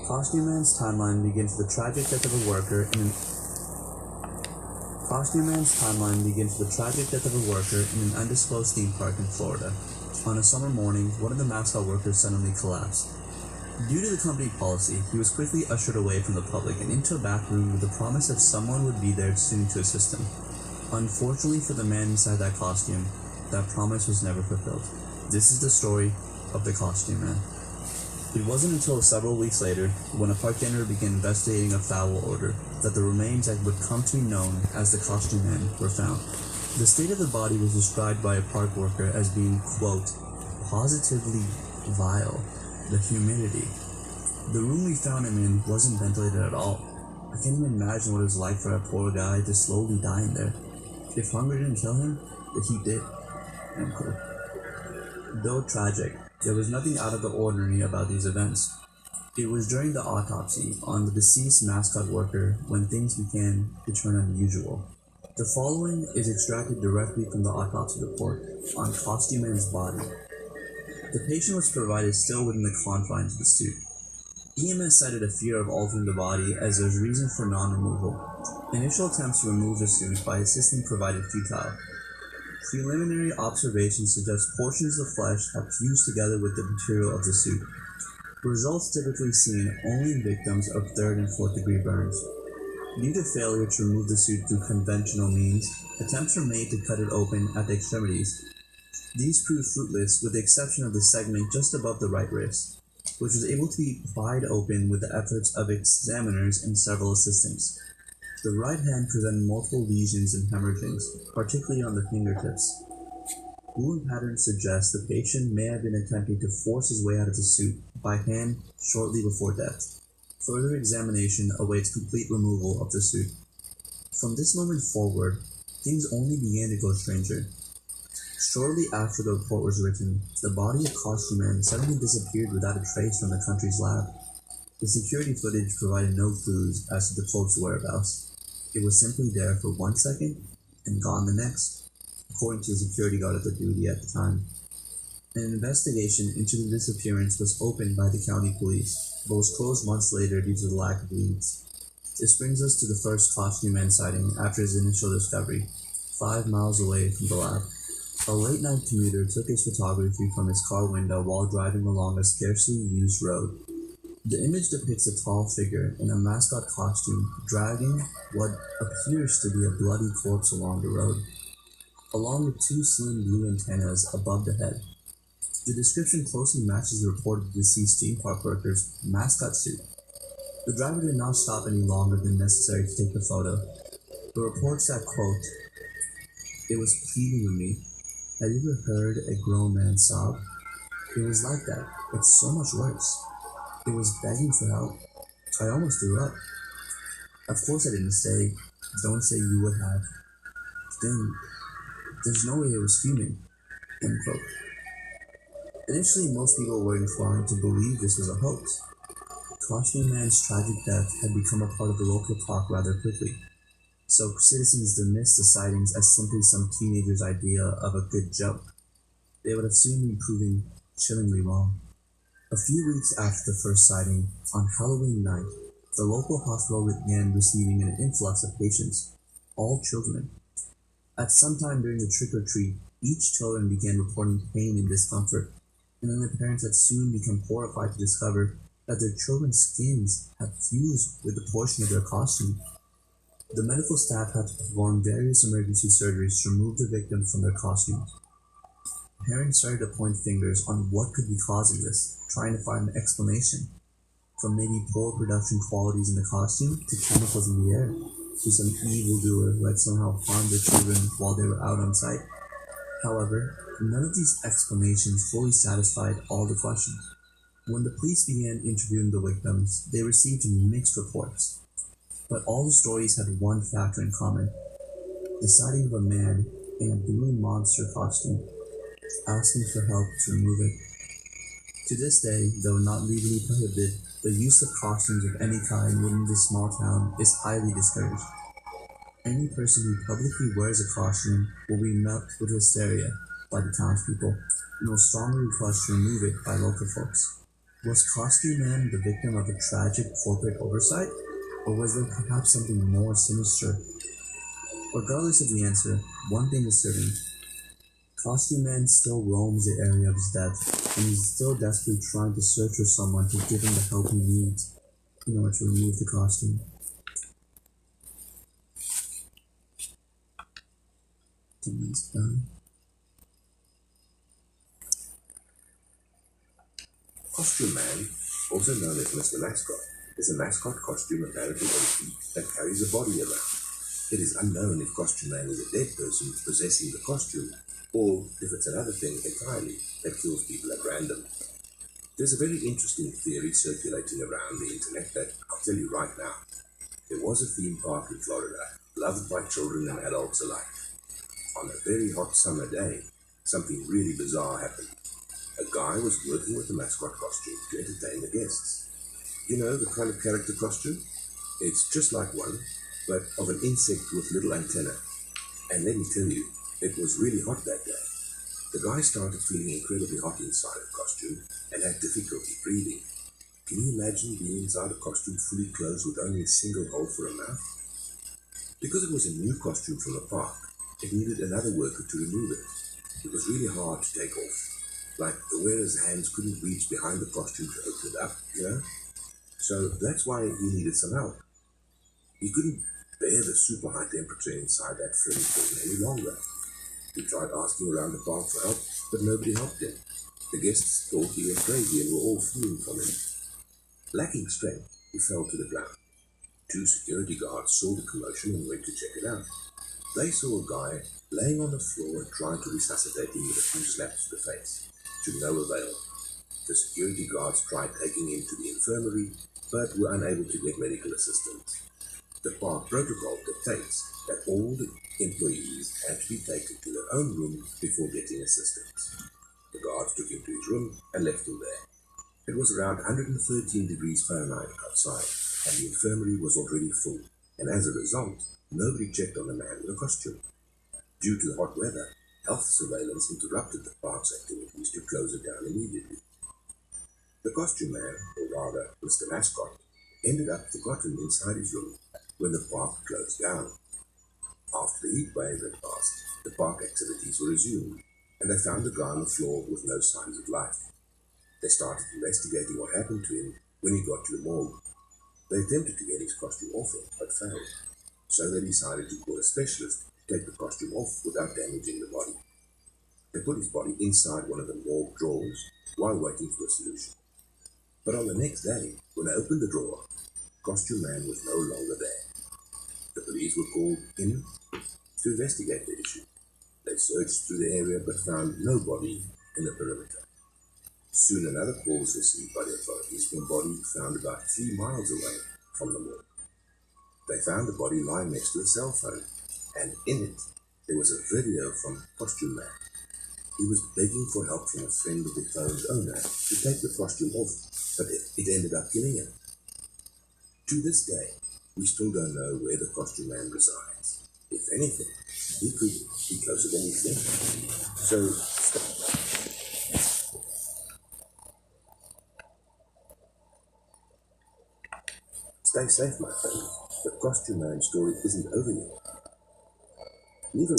Costume Man's timeline begins with the tragic death of a worker in an undisclosed theme park in Florida. On a summer morning, one of the mascot workers suddenly collapsed. Due to the company policy, he was quickly ushered away from the public and into a back room with the promise that someone would be there soon to assist him. Unfortunately for the man inside that costume, that promise was never fulfilled. This is the story of the Costume Man. It wasn't until several weeks later, when a park janitor began investigating a foul odor, that the remains that would come to be known as the Costume Man were found. The state of the body was described by a park worker as being, quote, positively vile. The humidity. The room we found him in wasn't ventilated at all. I can't even imagine what it was like for a poor guy to slowly die in there. If hunger didn't kill him, the heat did. End quote. Though tragic, there was nothing out of the ordinary about these events. It was during the autopsy on the deceased mascot worker when things began to turn unusual. The following is extracted directly from the autopsy report on Costume Man's body. The patient was provided still within the confines of the suit. EMS cited a fear of altering the body as there was reason for non-removal. Initial attempts to remove the suit by assistant provided futile. Preliminary observations suggest portions of flesh have fused together with the material of the suit. Results typically seen only in victims of 3rd and 4th degree burns. Due to failure to remove the suit through conventional means, attempts were made to cut it open at the extremities. These proved fruitless with the exception of the segment just above the right wrist, which was able to be pried open with the efforts of examiners and several assistants. The right hand presented multiple lesions and hemorrhagings, particularly on the fingertips. Wound patterns suggest the patient may have been attempting to force his way out of the suit by hand shortly before death. Further examination awaits complete removal of the suit. From this moment forward, things only began to go stranger. Shortly after the report was written, the body of Costume Man suddenly disappeared without a trace from the country's lab. The security footage provided no clues as to the cloak's whereabouts. It was simply there for 1 second and gone the next, according to the security guard at the duty at the time. An investigation into the disappearance was opened by the county police, but was closed months later due to the lack of leads. This brings us to the first Costume Man sighting after his initial discovery, 5 miles away from the lab. A late-night commuter took his photography from his car window while driving along a scarcely used road. The image depicts a tall figure in a mascot costume dragging what appears to be a bloody corpse along the road, along with 2 slim blue antennas above the head. The description closely matches the reported deceased theme park worker's mascot suit. The driver did not stop any longer than necessary to take the photo. The report said, quote, "It was pleading with me. Have you ever heard a grown man sob? It was like that, but so much worse. It was begging for help. I almost threw up. Of course I didn't say, don't say you would have. Then, there's no way it was human." End quote. Initially, most people were inclined to believe this was a hoax. Costume Man's tragic death had become a part of the local talk rather quickly, so citizens dismissed the sightings as simply some teenager's idea of a good joke. They would have soon been proven chillingly wrong. A few weeks after the first sighting, on Halloween night, the local hospital began receiving an influx of patients, all children. At some time during the trick-or-treat, each children began reporting pain and discomfort, and then their parents had soon become horrified to discover that their children's skins had fused with a portion of their costume. The medical staff had to perform various emergency surgeries to remove the victims from their costumes. Parents started to point fingers on what could be causing this, trying to find an explanation. From maybe poor production qualities in the costume to chemicals in the air, to some evildoer who had somehow harmed the children while they were out on site. However, none of these explanations fully satisfied all the questions. When the police began interviewing the victims, they received mixed reports. But all the stories had one factor in common: the sighting of a man in a blue monster costume, asking for help to remove it. To this day, though not legally prohibited, the use of costumes of any kind within this small town is highly discouraged. Any person who publicly wears a costume will be met with hysteria by the townspeople, and will strongly request to remove it by local folks. Was Costume Man the victim of a tragic corporate oversight, or was there perhaps something more sinister? Regardless of the answer, one thing is certain. Costume Man still roams the area of his death, and he's still desperately trying to search for someone to give him the help he needs in order to remove the costume. Demon's done. Costume Man, also known as Mr. Mascot, is a mascot costume apparently on feet that carries a body around. It is unknown if Costume Man is a dead person possessing the costume, or if it's another thing entirely that kills people at random. There's a very interesting theory circulating around the internet that I'll tell you right now. There was a theme park in Florida, loved by children and adults alike. On a very hot summer day, something really bizarre happened. A guy was working with a mascot costume to entertain the guests. You know, the kind of character costume? It's just like one, but of an insect with little antennae. And let me tell you, it was really hot that day. The guy started feeling incredibly hot inside the costume and had difficulty breathing. Can you imagine being inside a costume fully closed with only a single hole for a mouth? Because it was a new costume from the park, it needed another worker to remove it. It was really hard to take off. Like the wearer's hands couldn't reach behind the costume to open it up, you know? So that's why he needed some help. He couldn't bear the super high temperature inside that furry prison any longer. He tried asking around the park for help, but nobody helped him. The guests thought he went crazy and were all fleeing from him. Lacking strength, he fell to the ground. Two security guards saw the commotion and went to check it out. They saw a guy laying on the floor and trying to resuscitate him with a few slaps to the face. To no avail. The security guards tried taking him to the infirmary, but were unable to get medical assistance. The park protocol dictates that all the employees had to be taken to their own room before getting assistance. The guards took him to his room and left him there. It was around 113 degrees Fahrenheit outside, and the infirmary was already full, and as a result, nobody checked on the man in the costume. Due to the hot weather, health surveillance interrupted the park's activities to close it down immediately. The costume man, or rather Mr. Mascot, ended up forgotten inside his room when the park closed down. After the heat wave had passed, the park activities were resumed, and they found the guy on the floor with no signs of life. They started investigating what happened to him when he got to the morgue. They attempted to get his costume off him, but failed, so they decided to call a specialist to take the costume off without damaging the body. They put his body inside one of the morgue drawers while waiting for a solution. But on the next day, when they opened the drawer, Costume Man was no longer there. The police were called in to investigate the issue. They searched through the area but found no body in the perimeter. Soon another call was received by the authorities for a body found about 3 miles away from the morgue. They found the body lying next to a cell phone, and in it there was a video from Costume Man. He was begging for help from a friend of the phone's owner to take the costume off, but it ended up killing him. To this day, we still don't know where the Costume Man resides. If anything, he could be closer than we think. So, stay safe, my friend. The Costume Man story isn't over yet.